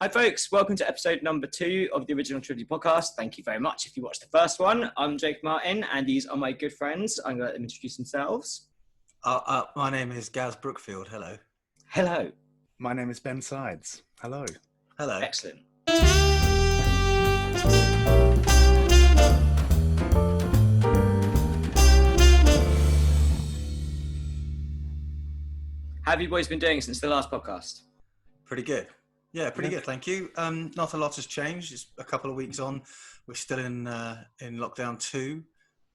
Hi folks, welcome to episode number 2 of the original Trilogy Podcast. Thank you very much if you watched the first one. I'm Jake Martin and these are my good friends. I'm going to let them introduce themselves. My name is Gaz Brookfield. Hello. Hello. My name is B-Sydes. Hello. Hello. Excellent. How have you boys been doing since the last podcast? Pretty good. Yeah, pretty good. Thank you. Not a lot has changed. It's a couple of weeks on. We're still in lockdown 2,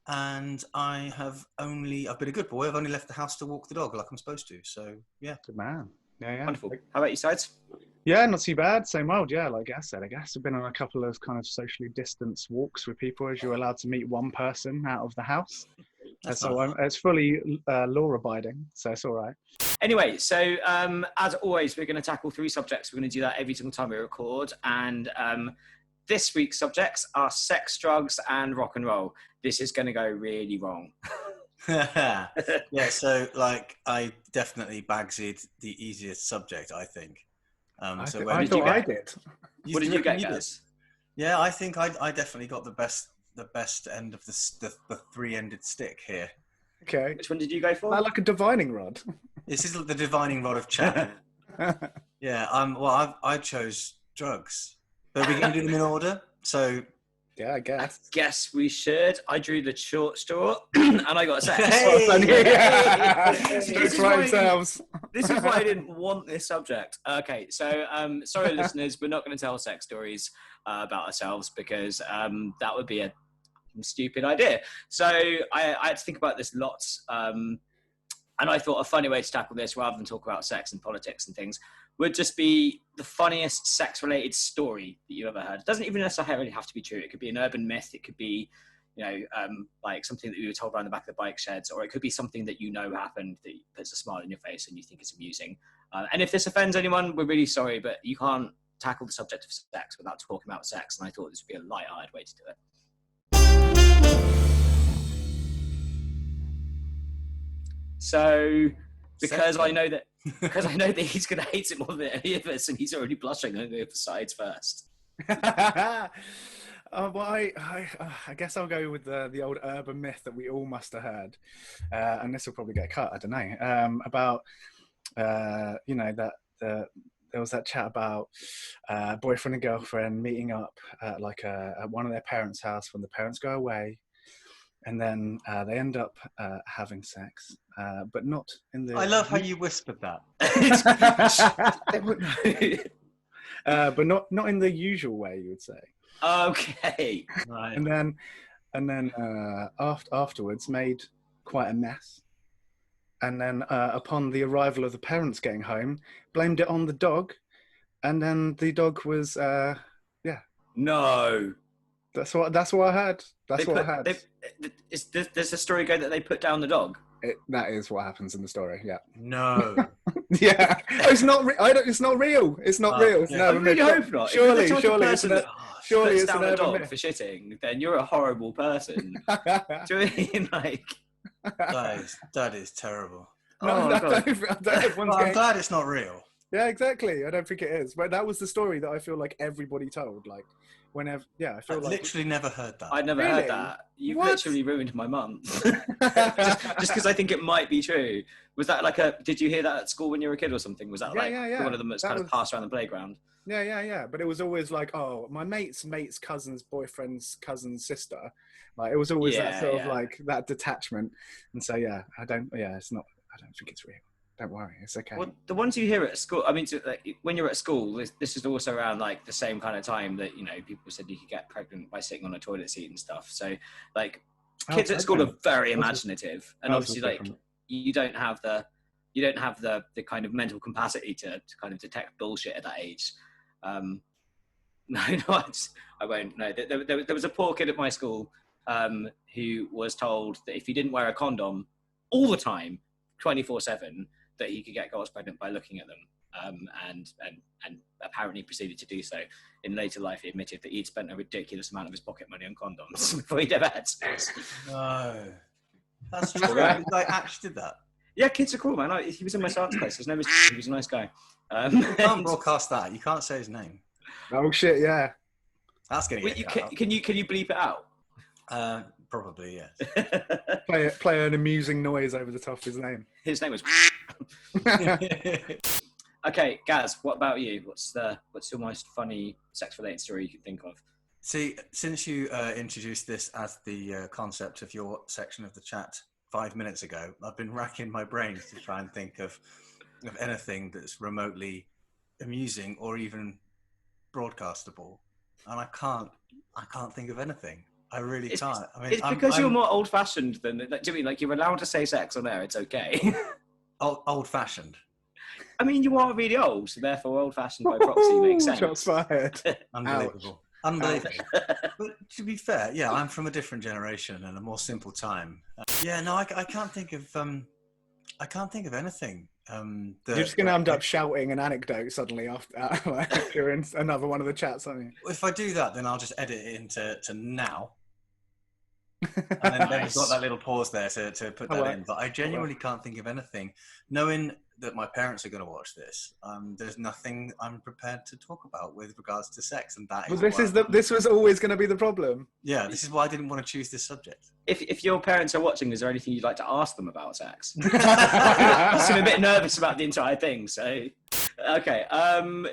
and I've been a good boy. I've only left the house to walk the dog like I'm supposed to. So yeah, Good man. Yeah. Wonderful. How about you, Sides? Yeah, not too bad. Same old. Yeah, like Gaz said, I guess I've been on a couple of kind of socially distanced walks with people as you're allowed to meet one person out of the house. It's fully law-abiding, so it's all right. Anyway, so as always, we're going to tackle 3 subjects. We're going to do that every single time we record. And this week's subjects are sex, drugs, and rock and roll. This is going to go really wrong. Yeah, so I definitely bagsied the easiest subject, I think. I thought I did. What did you get, Gaz? Yeah, I think I definitely got the best end of the 3-ended stick here. Okay. Which one did you go for? I like a divining rod. This is the divining rod of chat. Yeah, I chose drugs, but we can do them in order. So yeah, I guess. I guess we should. I drew the short straw, and I got sex. This is why I didn't want this subject. Okay, so sorry, listeners, we're not going to tell sex stories about ourselves because that would be a stupid idea. So I had to think about this lots, and I thought a funny way to tackle this, rather than talk about sex and politics and things, would just be the funniest sex-related story that you've ever heard. It doesn't even necessarily have to be true. It could be an urban myth. It could be, like something that we were told around the back of the bike sheds, or it could be something that happened that puts a smile on your face and you think it's amusing. And if this offends anyone, we're really sorry, but you can't tackle the subject of sex without talking about sex, and I thought this would be a light-hearted way to do it. So, because I know that he's going to hate it more than any of us, and he's already blushing, I'm going to go for Sides first. I guess I'll go with the old urban myth that we all must have heard, and this will probably get cut. I don't know about there was that chat about boyfriend and girlfriend meeting up at at one of their parents' house when the parents go away. And then they end up having sex, but not in the... I love how you whispered that. But not in the usual way, you would say. Okay. Right. And then afterwards made quite a mess. And then upon the arrival of the parents getting home, blamed it on the dog. And then the dog was, No. That's what I heard. Does the story go that they put down the dog? That is what happens in the story. Yeah. No. Yeah. It's not. It's not real. It's not real. It's I really hope not. Surely it's it's down an a urban dog myth. for shitting. Then you're a horrible person. Do you mean That is terrible. I'm glad it's not real. Yeah, exactly. I don't think it is. But that was the story that I feel like everybody told. Whenever, I feel I've literally never heard that. I'd never heard that. You've literally ruined my month. just because I think it might be true. Was that did you hear that at school when you were a kid or something? Was that one of them that's kind of passed around the playground? Yeah. But it was always my mate's cousin's boyfriend's cousin's sister. It was always that sort of that detachment. And so, I don't think it's real. Don't worry, it's okay. Well, the ones you hear at school, I mean, when you're at school, this is also around the same kind of time that, people said you could get pregnant by sitting on a toilet seat and stuff. So kids at school are very imaginative, and obviously you don't have the kind of mental capacity to kind of detect bullshit at that age. I won't. No, there was a poor kid at my school who was told that if he didn't wear a condom all the time, 24/7, that he could get girls pregnant by looking at them, and apparently proceeded to do so. In later life, he admitted that he'd spent a ridiculous amount of his pocket money on condoms before he'd ever had sex. No, that's true. I actually did that. Yeah, kids are cool, man. He was in my science class. His name was. He was a nice guy. You can't broadcast that. You can't say his name. Oh shit! Yeah. That's gonna Wait, get cut out. can you bleep it out? Probably, yes. Play an amusing noise over the top of his name. His name was. Okay, Gaz, what about you? What's your most funny sex-related story you can think of? See, since you introduced this as the concept of your section of the chat 5 minutes ago, I've been racking my brains to try and think of anything that's remotely amusing or even broadcastable, and I can't think of anything. I really can't. I mean, it's because you're more old-fashioned than. Like, do you mean like you're allowed to say sex on air? It's okay. old-fashioned. I mean, you are really old, so therefore old-fashioned by proxy makes sense. Shots fired. Unbelievable. Unbelievable. But to be fair, yeah, I'm from a different generation and a more simple time. I can't think of anything. You're just going to end up shouting an anecdote suddenly after during another one of the chats, aren't you? If I do that, then I'll just edit it into now. And then we've got that little pause there to put that in. But I genuinely can't think of anything. Knowing that my parents are going to watch this, there's nothing I'm prepared to talk about with regards to sex, and that is. This was always going to be the problem. Yeah, this is why I didn't want to choose this subject. If your parents are watching, is there anything you'd like to ask them about sex? I seem a bit nervous about the entire thing. So, okay,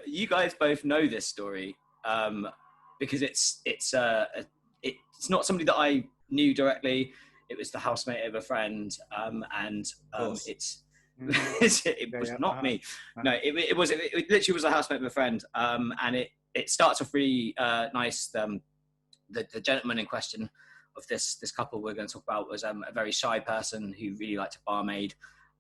you guys both know this story because it's not somebody that I knew directly. It was the housemate of a friend, it was not me. No, it literally was a housemate of a friend, and it starts off really nice. The gentleman in question of this couple we're going to talk about was a very shy person who really liked to barmaid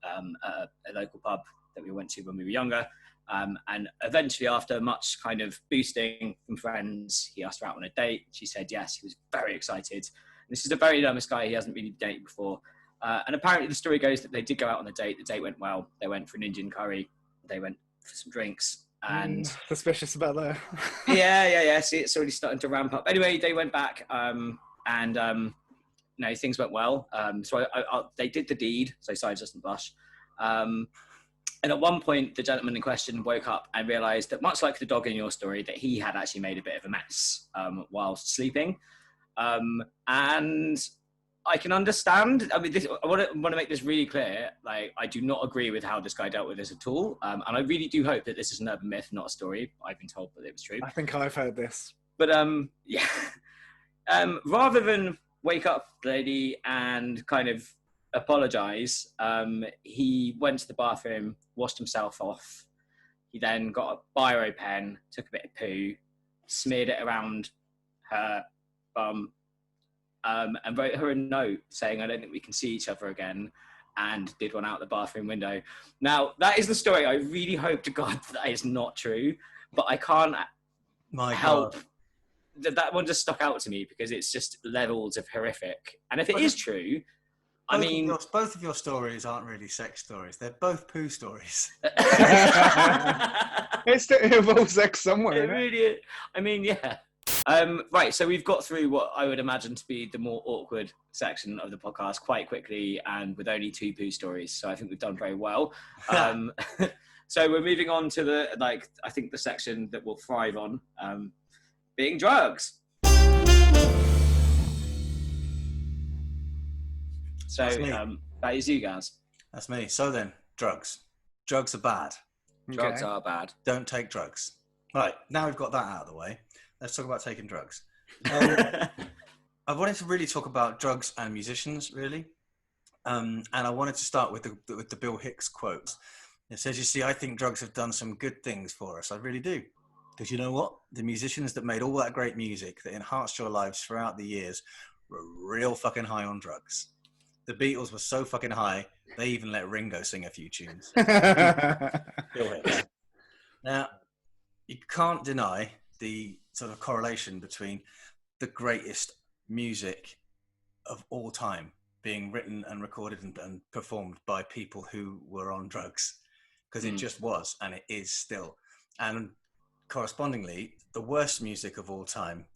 at a local pub that we went to when we were younger. And eventually, after much kind of boosting from friends, he asked her out on a date. She said yes. He was very excited. This is a very nervous guy. He hasn't really dated before. And apparently the story goes that they did go out on a date. The date went well. They went for an Indian curry. They went for some drinks. And suspicious about that. Yeah. See, it's already starting to ramp up. Anyway, they went back things went well. So they did the deed. So Sides doesn't blush. And at one point, the gentleman in question woke up and realised that, much like the dog in your story, that he had actually made a bit of a mess whilst sleeping. And I can understand. I mean, I want to make this really clear. Like, I do not agree with how this guy dealt with this at all. And I really do hope that this is an urban myth, not a story. I've been told that it was true. I think I've heard this. But yeah. Rather than wake up the lady and kind of apologise, he went to the bathroom, washed himself off. He then got a biro pen, took a bit of poo, smeared it around her bum, and wrote her a note saying, "I don't think we can see each other again," and did one out the bathroom window. Now, that is the story. I really hope to God that is not true, but I can't help. That one just stuck out to me because it's just levels of horrific. And if it is true, I mean... both of your stories aren't really sex stories. They're both poo stories. It involves sex somewhere. It really is. I mean, yeah. Right, so we've got through what I would imagine to be the more awkward section of the podcast quite quickly and with only 2 poo stories. So I think we've done very well. So we're moving on to the section that we'll thrive on, being drugs. So that is you guys. That's me. So then, drugs. Drugs are bad. Drugs are bad. Don't take drugs. Right, now we've got that out of the way. Let's talk about taking drugs. I wanted to really talk about drugs and musicians, really. And I wanted to start with the Bill Hicks quote. It says, "You see, I think drugs have done some good things for us. I really do. Because you know what? The musicians that made all that great music that enhanced your lives throughout the years were real fucking high on drugs. The Beatles were so fucking high, they even let Ringo sing a few tunes." Bill Hicks. Now, you can't deny the sort of correlation between the greatest music of all time being written and recorded and performed by people who were on drugs, because it just was, and it is still. And correspondingly, the worst music of all time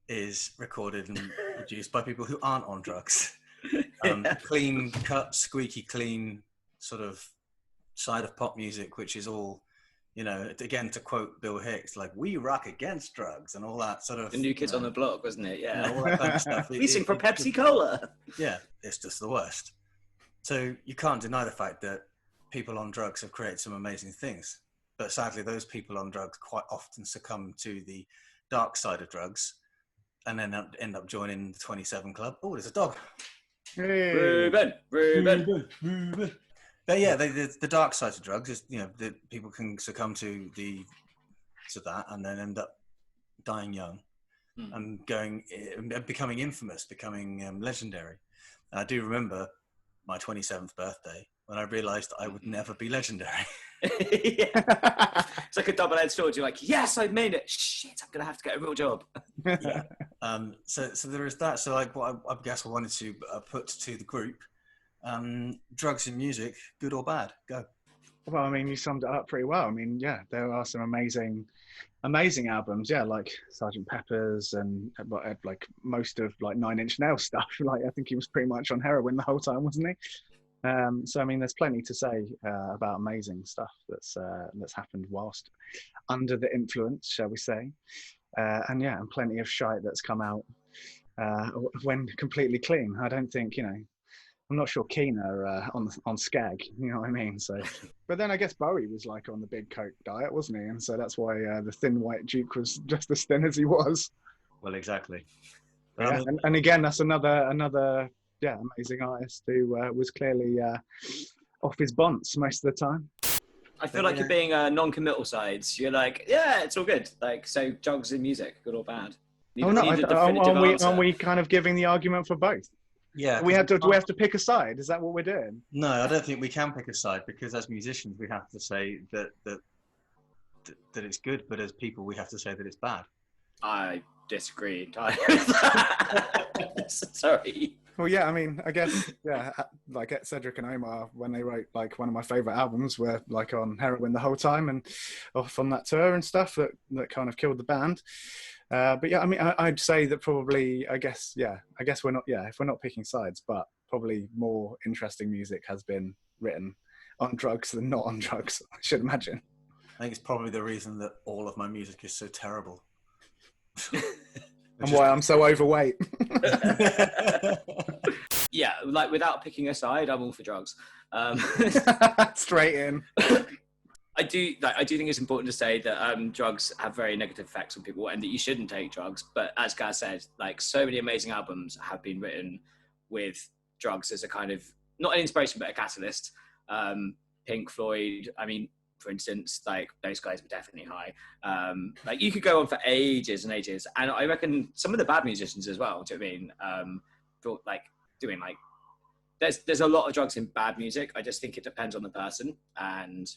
is recorded and produced by people who aren't on drugs. Clean cut, squeaky clean sort of side of pop music, which is all, You know, again, to quote Bill Hicks, like, we rock against drugs and all that sort of... The New Kids on the Block, wasn't it? Yeah. all that kind of stuff. We sing for Pepsi Cola. Yeah, it's just the worst. So you can't deny the fact that people on drugs have created some amazing things. But sadly, those people on drugs quite often succumb to the dark side of drugs and then end up joining the 27 Club. Oh, there's a dog. Hey. Ruben. But yeah, the dark side of drugs is, you know, that people can succumb to that and then end up dying young and becoming infamous, becoming legendary. And I do remember my 27th birthday when I realised I would never be legendary. Yeah. It's like a double-edged sword. You're like, yes, I made it. Shit, I'm gonna have to get a real job. Yeah. So there is that. So like, what I guess I wanted to put to the group. Drugs and music, good or bad? Go. Well, I mean, you summed it up pretty well. I mean, yeah, there are some amazing albums. Yeah, like Sgt. Pepper's and like most of like 9 Inch Nails stuff. Like, I think he was pretty much on heroin the whole time, wasn't he? So I mean, there's plenty to say about amazing stuff that's happened whilst under the influence, shall we say? And plenty of shite that's come out when completely clean. I don't think, you know. I'm not sure Keen are on Skag, you know what I mean? So, but then I guess Bowie was like on the big coke diet, wasn't he? And so that's why the thin white Duke was just as thin as he was. Well, exactly. Yeah, and again, that's another amazing artist who was clearly off his bonds most of the time. I feel like you're being non-committal sides. You're like, yeah, it's all good. Like, so drugs and music, good or bad? Aren't we kind of giving the argument for both? Yeah, we have to pick a side. Is that what we're doing? No, I don't think we can pick a side, because as musicians we have to say that it's good, but as people we have to say that it's bad. I disagree. Sorry. Well, yeah, I mean, I guess, yeah, like Cedric and Omar, when they wrote like one of my favourite albums, were like on heroin the whole time and off on that tour and stuff that kind of killed the band. But yeah, I mean, I'd say that probably, I guess we're not, if we're not picking sides, but probably more interesting music has been written on drugs than not on drugs, I should imagine. I think it's probably the reason that all of my music is so terrible. And why I'm so overweight. Yeah, like without picking a side, I'm all for drugs. Straight in. I do think it's important to say that drugs have very negative effects on people and that you shouldn't take drugs. But as Gaz said, like, so many amazing albums have been written with drugs as a kind of, not an inspiration, but a catalyst. Pink Floyd, I mean, for instance, like, those guys were definitely high. Like, you could go on for ages and ages. And I reckon some of the bad musicians as well, do you know what I mean? Doing like, there's a lot of drugs in bad music. I just think it depends on the person. And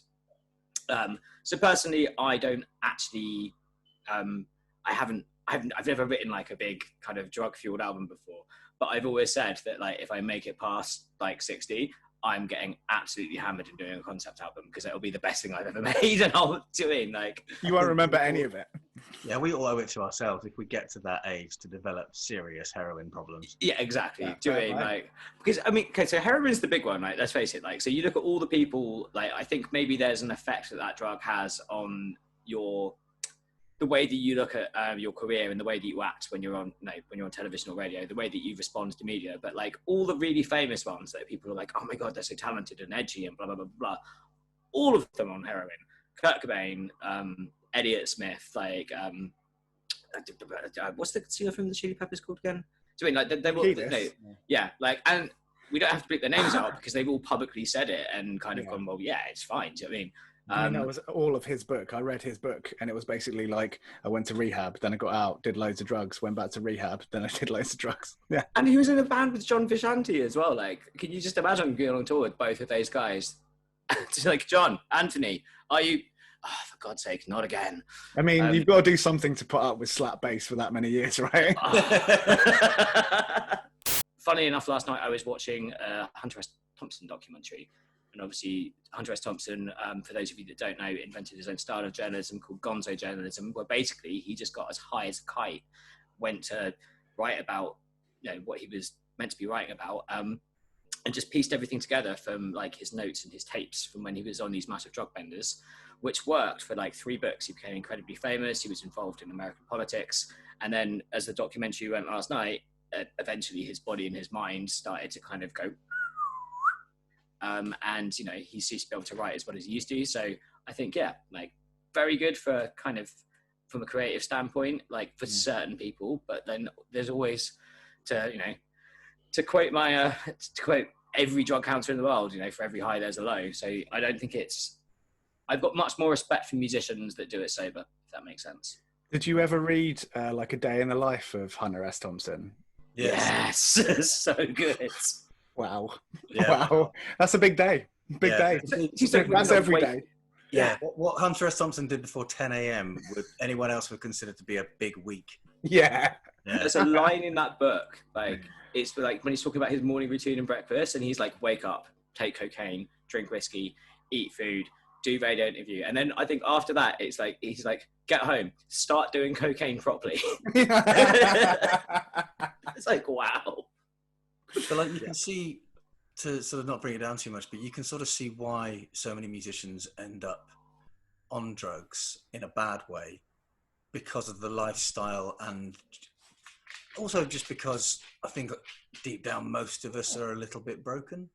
so personally, I don't actually, I've never written like a big kind of drug fueled album before, but I've always said that, like, if I make it past like 60, I'm getting absolutely hammered and doing a concept album, because it'll be the best thing I've ever made, and I'll do it. Like, you won't remember any of it. Yeah, we all owe it to ourselves if we get to that age to develop serious heroin problems. Yeah, exactly. Yeah, doing like, because I mean, okay, so heroin's the big one, right? Let's face it. Like, so you look at all the people. Like, I think maybe there's an effect that drug has on the way that you look at your career and the way that you act when you're on television or radio, the way that you respond to media. But like, all the really famous ones that people are like, oh my God, they're so talented and edgy and blah, blah, blah, blah. All of them on heroin. Kurt Cobain, Elliott Smith, like, what's the singer from the Chili Peppers called again? Do you mean, like, they're all, yeah, like, and we don't have to bleep their names out because they've all publicly said it and kind of gone, well, yeah, it's fine. Do you know what I mean? That was all of his book. I read his book, and it was basically like, I went to rehab, then I got out, did loads of drugs, went back to rehab, then I did loads of drugs. Yeah. And he was in a band with John Vishanti as well. Like, can you just imagine going on tour with both of those guys? Just like, John, Anthony, are you... Oh, for God's sake, not again. I mean, you've got to do something to put up with slap bass for that many years, right? Funny enough, last night I was watching a Hunter S. Thompson documentary. And obviously, Hunter S. Thompson, for those of you that don't know, invented his own style of journalism called gonzo journalism, where basically he just got as high as a kite, went to write about, you know, what he was meant to be writing about, and just pieced everything together from like his notes and his tapes from when he was on these massive drug benders, which worked for like 3 books. He became incredibly famous. He was involved in American politics. And then as the documentary went last night, eventually his body and his mind started to kind of go, and, you know, he ceased to be able to write as well as he used to. So I think, yeah, like very good for kind of from a creative standpoint, like for certain people, but then there's always to quote my, to quote every drug counter in the world, you know, for every high, there's a low. So I don't think I've got much more respect for musicians that do it sober, if that makes sense. Did you ever read like A Day in the Life of Hunter S. Thompson? Yes. So good. Wow. Yeah. Wow. That's a big day. Big day. That's every day. Yeah. What Hunter S. Thompson did before 10 a.m. anyone else would consider to be a big week. Yeah. There's a line in that book, like it's like when he's talking about his morning routine and breakfast, and he's like, wake up, take cocaine, drink whiskey, eat food, do radio interview. And then I think after that, it's like, he's like, get home, start doing cocaine properly. It's like, wow. But like you can see, to sort of not bring it down too much, but you can sort of see why so many musicians end up on drugs in a bad way because of the lifestyle, and also just because I think deep down most of us are a little bit broken.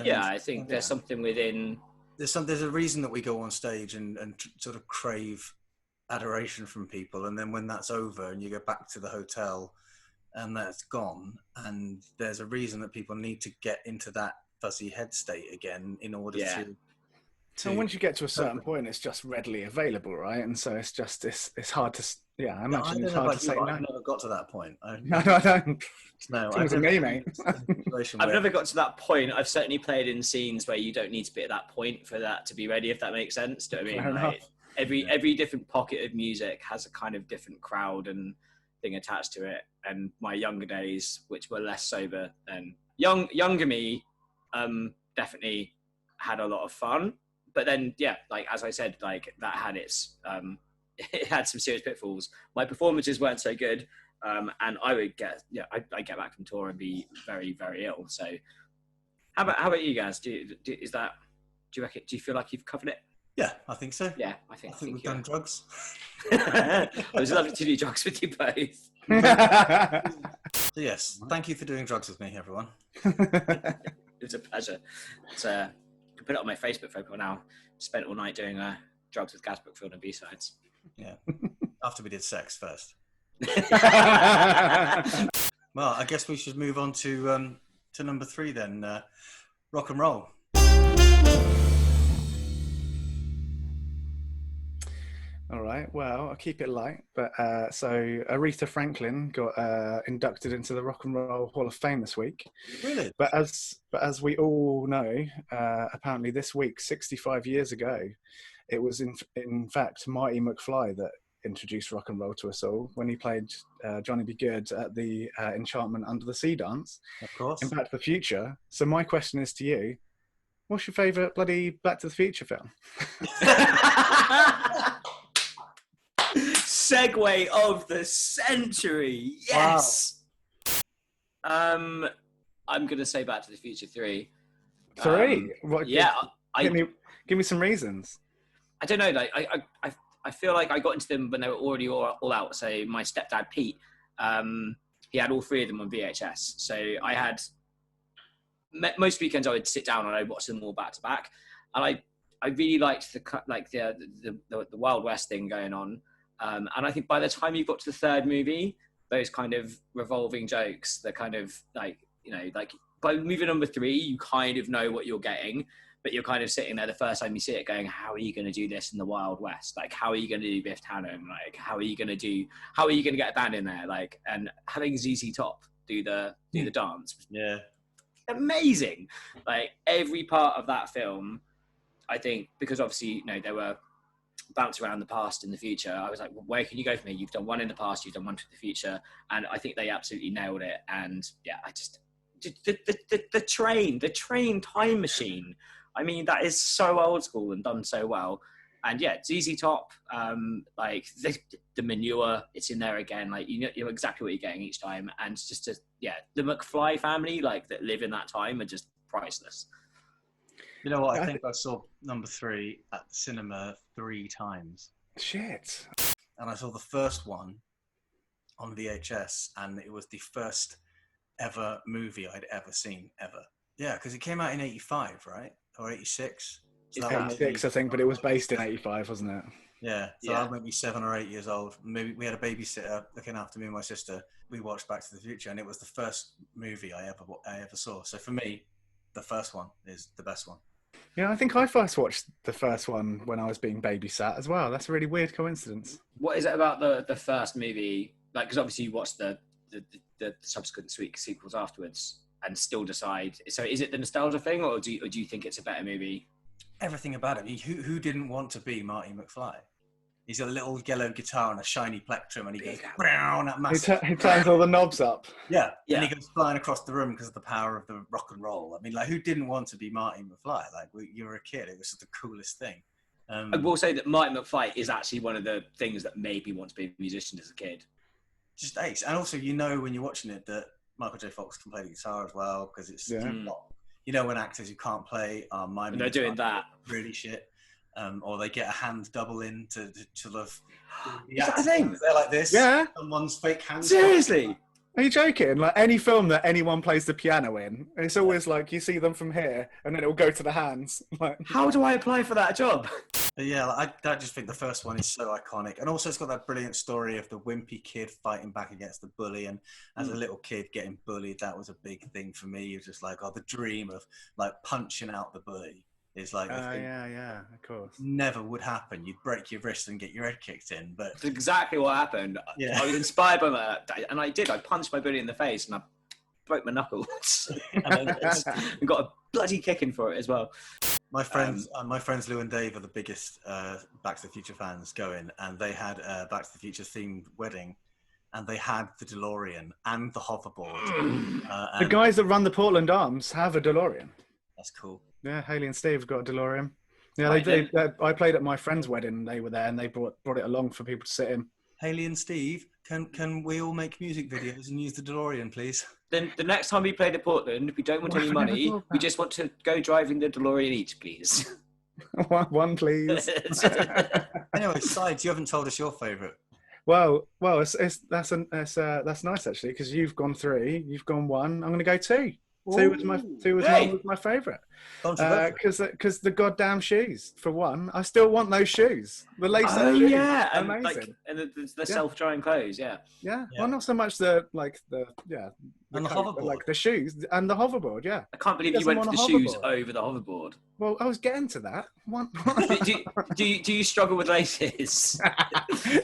Yeah, I think there's something within. There's a reason that we go on stage and sort of crave adoration from people, and then when that's over and you go back to the hotel and that's gone, and there's a reason that people need to get into that fuzzy head state again in order to. So once you get to a certain point, it's just readily available, right? And so it's just it's hard to. Yeah, I imagine it's hard to say no. I've never got to that point. No, I don't. No, I don't. Me, mate. I've never got to that point. I've certainly played in scenes where you don't need to be at that point for that to be ready, if that makes sense. Do you know what I mean? Like, every different pocket of music has a kind of different crowd and thing attached to it. And my younger days, which were less sober than younger me, definitely had a lot of fun. But then, yeah, like as I said, like that had its it had some serious pitfalls. My performances weren't so good, and I would get I get back from tour and be very, very ill. So how about you guys? Do you feel like you've covered it? Yeah, I think so. Yeah, I think we've done drugs. It was lovely to do drugs with you both. So yes, thank you for doing drugs with me, everyone. It was a pleasure. I can put it on my Facebook for people now. Spent all night doing drugs with Gaz and B-Sydes. Yeah, after we did sex first. Well, I guess we should move on to number 3 then. Rock and roll. All right. Well, I'll keep it light. But so Aretha Franklin got inducted into the Rock and Roll Hall of Fame this week. Really? But as we all know, apparently this week, 65 years ago, it was in fact Marty McFly that introduced rock and roll to us all when he played Johnny B. Good at the Enchantment Under the Sea dance. Of course. In Back to the Future. So my question is to you: what's your favourite bloody Back to the Future film? Segue of the century. Yes. Wow. I'm gonna say Back to the Future 3. 3? Yeah. Give me some reasons. I don't know. Like I feel like I got into them when they were already all out. So my stepdad Pete, he had all 3 of them on VHS. So I had most weekends I would sit down and I'd watch them all back to back, and I really liked the Wild West thing going on. And I think by the time you got to the 3rd movie, those kind of revolving jokes, the kind of like by movie number 3, you kind of know what you're getting, but you're kind of sitting there the first time you see it going, how are you going to do this in the Wild West? Like, how are you going to do Biff Tannen? Like, how are you going to get a band in there? Like, and having ZZ Top do the dance. Yeah. Amazing. Like every part of that film, I think, because obviously, they were bounce around the past and the future. I was like, well, where can you go from here? You've done one in the past, you've done one for the future, and I think they absolutely nailed it. And yeah, I just the train time machine. I mean, that is so old school and done so well. And yeah, ZZ Top, like the manure, it's in there again. Like you know exactly what you're getting each time, and it's just the McFly family, like that live in that time, are just priceless. You know what? I think I saw number 3 at the cinema 3 times. Shit. And I saw the first one on VHS, and it was the first ever movie I'd ever seen, ever. Yeah, because it came out in 85, right? Or 86? So It's 86, I think, but it was based in 85, wasn't it? Yeah, so I might be 7 or 8 years old. Maybe we had a babysitter looking after me and my sister. We watched Back to the Future, and it was the first movie I ever saw. So for me, the first one is the best one. Yeah, I think I first watched the first one when I was being babysat as well. That's a really weird coincidence. What is it about the first movie? Like, because obviously you watched the subsequent sequels afterwards and still decide. So is it the nostalgia thing, or do you think it's a better movie? Everything about it. Who didn't want to be Marty McFly? He's got a little yellow guitar and a shiny plectrum, and he goes brown at massive. He turns all the knobs up. Yeah, and he goes flying across the room because of the power of the rock and roll. I mean, like, who didn't want to be Marty McFly? Like, you were a kid; it was just the coolest thing. I will say that Marty McFly is actually one of the things that made me want to be a musician as a kid. Just ace, and also when you're watching it that Michael J. Fox can play the guitar as well, because it's not, when actors who can't play are miming. And they're doing that really shit. Or they get a hand double in to sort of. Is that a thing? They're like this. Yeah. Someone's fake hand. Seriously? Are you joking? Like, any film that anyone plays the piano in, it's always like you see them from here, and then it will go to the hands. Like, how do I apply for that job? But yeah, I just think the first one is so iconic, and also it's got that brilliant story of the wimpy kid fighting back against the bully. And as a little kid getting bullied, that was a big thing for me. You're just like, the dream of like punching out the bully. Is like yeah, of course. Never would happen. You'd break your wrist and get your head kicked in. But that's exactly what happened. Yeah. I was inspired by that, and I did. I punched my bully in the face, and I broke my knuckles, and got a bloody kicking for it as well. My friends Lou and Dave are the biggest Back to the Future fans going, and they had a Back to the Future themed wedding, and they had the DeLorean and the hoverboard. The guys that run the Portland Arms have a DeLorean. That's cool. Yeah, Haley and Steve got a DeLorean. Yeah, I played at my friend's wedding. They were there, and they brought it along for people to sit in. Haley and Steve, can we all make music videos and use the DeLorean, please? Then the next time we play to Portland, we don't want any money. We just want to go driving the DeLorean each, please. One, please. Anyway, Sides, you haven't told us your favourite. Well, that's nice actually, because you've gone 3, you've gone 1. I'm going to go 2. Two was my favourite. Because the goddamn shoes, for one. I still want those shoes. The lace-up shoes. Yeah. Amazing. And the self-drying clothes, yeah. Well, not so much the hoverboard. Like the shoes and the hoverboard, yeah. I can't believe you went for the shoes over the hoverboard. Well, I was getting to that. do you struggle with laces?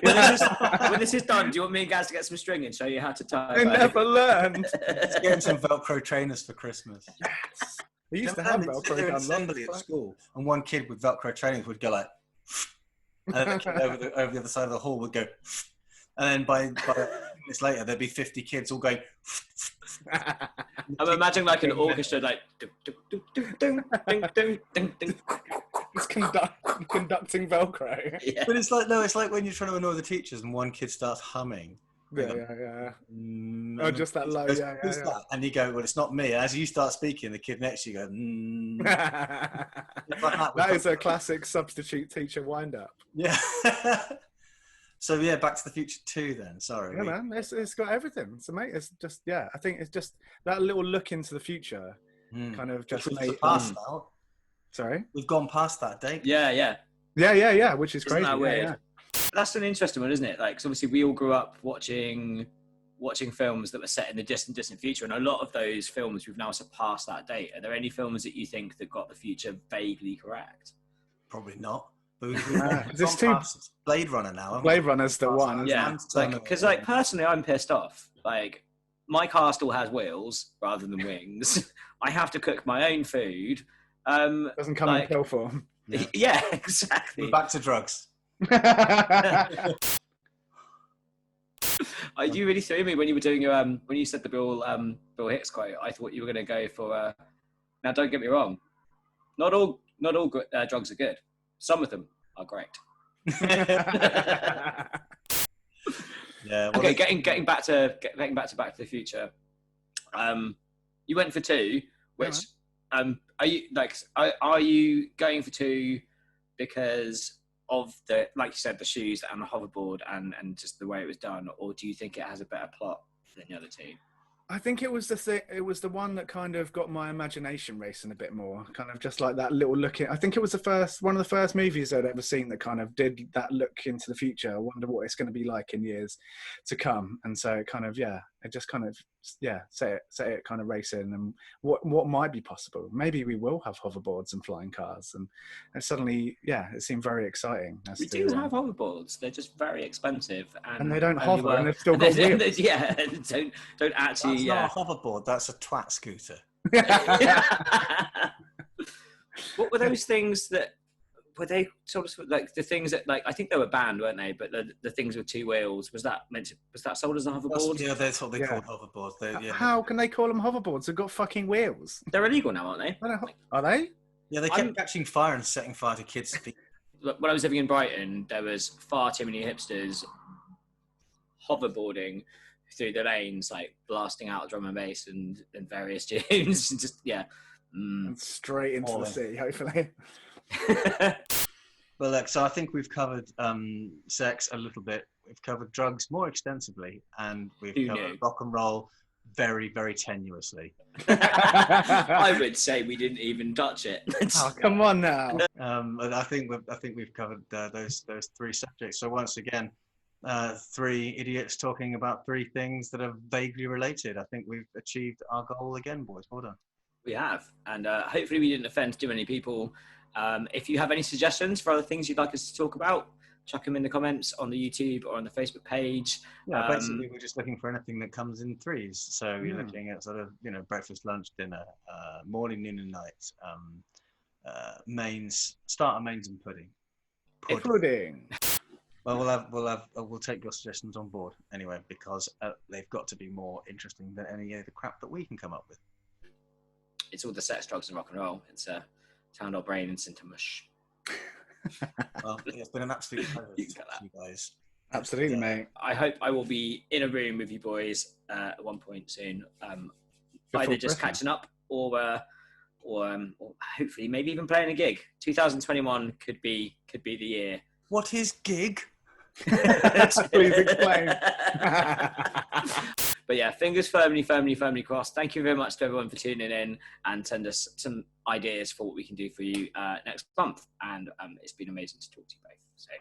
When this is done, do you want me and Gaz to get some string and show you how to tie? I never learned. Let's get some Velcro trainers for Christmas. Yes. We used to have Velcro in assembly at school, and one kid with Velcro trainers would go like, and then the kid over the other side of the hall would go, and then by minutes later there'd be 50 kids all going. I'm imagining like an orchestra, like. It's conducting Velcro. Yeah. But it's like when you're trying to annoy the teachers and one kid starts humming. Yeah. Oh, just that low. Who's that? And you go, well, it's not me. As you start speaking, the kid next to you goes, That is a classic substitute teacher wind-up. Yeah. So yeah, Back to the Future 2 then. Sorry. Yeah, man. It's got everything. It's amazing. It's just, I think it's just that little look into the future kind of just made... past now. Sorry? We've gone past that date. Yeah. Which is crazy. Isn't that weird? Yeah. That's an interesting one, isn't it? Like, 'cause obviously we all grew up watching films that were set in the distant future, and a lot of those films we've now surpassed that date. Are there any films that you think that got the future vaguely correct? Probably not. But there's 2 Blade Runner now. Blade Runner's the one. Yeah, because personally, I'm pissed off. Like, my car still has wheels rather than wings. I have to cook my own food. Doesn't come in pill form. Yeah, exactly. We're back to drugs. You really threw me when you were doing your when you said the Bill Hicks quote. I thought you were going to go for. Now, don't get me wrong. Not all drugs are good. Some of them are great. Yeah. Okay, getting back to Back to the Future. You went for 2, which are you like are you going for 2 because of the, like you said, the shoes and the hoverboard and just the way it was done, or do you think it has a better plot than the other 2? I think it was the one that kind of got my imagination racing a bit more, kind of just like that little look in. I think it was one of the first movies I'd ever seen that kind of did that look into the future. I wonder what it's going to be like in years to come. And so it kind of, it just kind of, set it kind of racing and what might be possible. Maybe we will have hoverboards and flying cars, and suddenly, it seemed very exciting. We do have hoverboards. They're just very expensive, and they don't hover, and they've still got wheels. Don't actually. That's not a hoverboard. That's a twat scooter. What were those things that? Were they sort of like the things that, like, I think they were banned, weren't they? But the things with 2 wheels, was that sold as a hoverboard? That's what they call hoverboards. How can they call them hoverboards? They've got fucking wheels. They're illegal now, aren't they? Are they? Yeah, they kept catching fire and setting fire to kids' feet. When I was living in Brighton, there was far too many hipsters hoverboarding through the lanes, like blasting out drum and bass and various tunes. Just and straight into the sea, hopefully. Well, look, so I think we've covered sex a little bit. We've covered drugs more extensively, and we've covered rock and roll very, very tenuously. I would say we didn't even touch it. Oh, come on now. I think we've covered those 3 subjects. So once again, 3 idiots talking about 3 things that are vaguely related. I think we've achieved our goal again, boys. Well done. We have, and hopefully we didn't offend too many people. If you have any suggestions for other things you'd like us to talk about, chuck them in the comments on the YouTube or on the Facebook page. Yeah, basically we're just looking for anything that comes in 3s. So you're looking at sort of, breakfast, lunch, dinner, morning, noon and night, mains, starter, mains and pudding. Pudding. Well, we'll take your suggestions on board anyway, because they've got to be more interesting than any of the crap that we can come up with. It's all the sex, drugs and rock and roll. It's Town or Brain and Sintermush. Well, it's been an absolute pleasure to talk to you guys. Absolutely, mate. I hope I will be in a room with you boys at one point soon. Either just catching up or hopefully maybe even playing a gig. 2021 could be the year. What is gig? Please explain. But yeah, fingers firmly crossed. Thank you very much to everyone for tuning in, and send us some ideas for what we can do for you next month. And it's been amazing to talk to you both. So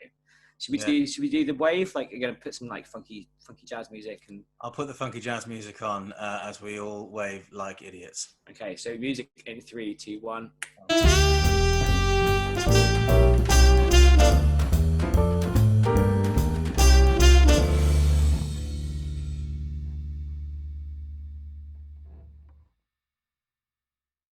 should we do the wave? Like, you're gonna put some like funky jazz music, and I'll put the funky jazz music on as we all wave like idiots. Okay, so music in 3, 2, 1.